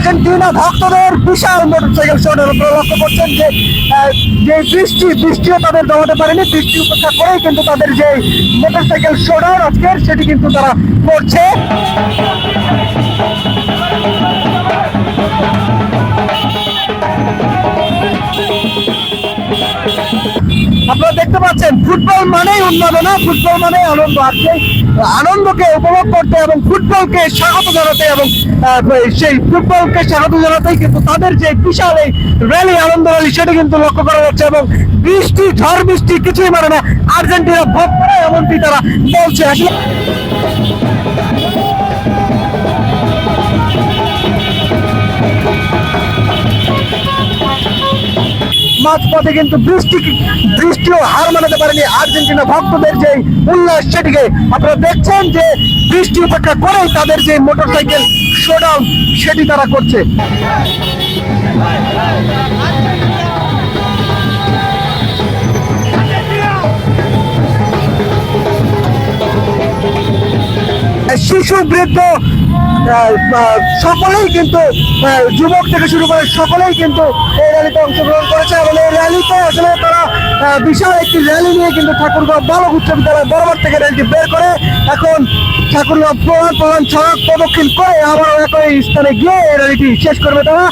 Argentina ভক্তদের বিশাল motorcycle show লক্ষ্য করছেন যে যে বৃষ্টিও তাদের জমাতে পারেনি, বৃষ্টি উপেক্ষা করেই কিন্তু তাদের যে মোটরসাইকেল শোডাউন আজকের সেটি কিন্তু তারা করছে। আপনারা দেখতে পাচ্ছেন ফুটবল মানেই উন্মাদনা, ফুটবল মানেই আনন্দ। আর সেই আনন্দকে উপভোগ করতে এবং ফুটবলকে স্বাগত জানাতে এবং সেই ফুটবলকে স্বাগত জানাতেই কিন্তু তাদের যে বিশাল এই র্যালি, আনন্দ র্যালি, সেটা কিন্তু লক্ষ্য করা যাচ্ছে। এবং বৃষ্টি, ঝড় বৃষ্টি কিছুই মানে না, আর্জেন্টিনা ভক্তরা এমনটি তারা বলছে। আসলে মাঝপথে কিন্তু বৃষ্টিও হার মানাতে পারেনি আর্জেন্টিনা ভক্তদের যে উল্লাস, সেটিকে আপনারা দেখছেন যে বৃষ্টি উপেক্ষা করেই তাদের যে মোটরসাইকেল শোডাউন সেটি তারা করছে। শিশু, বৃদ্ধ সকলেই কিন্তু, যুবক থেকে শুরু করে সকলেই কিন্তু এই র্যালিতে অংশগ্রহণ করেছে। এবং এই র্যালিতে আসলে তারা বিশাল একটি র্যালি নিয়ে কিন্তু ঠাকুরগাঁও বালক উচ্চ বিদ্যালয় বরাবর থেকে র্যালিটি বের করে এখন ঠাকুরগাঁও প্রধান সড়ক প্রদক্ষিণ করে আবারও একই স্থানে গিয়ে এই র্যালিটি শেষ করবে তারা।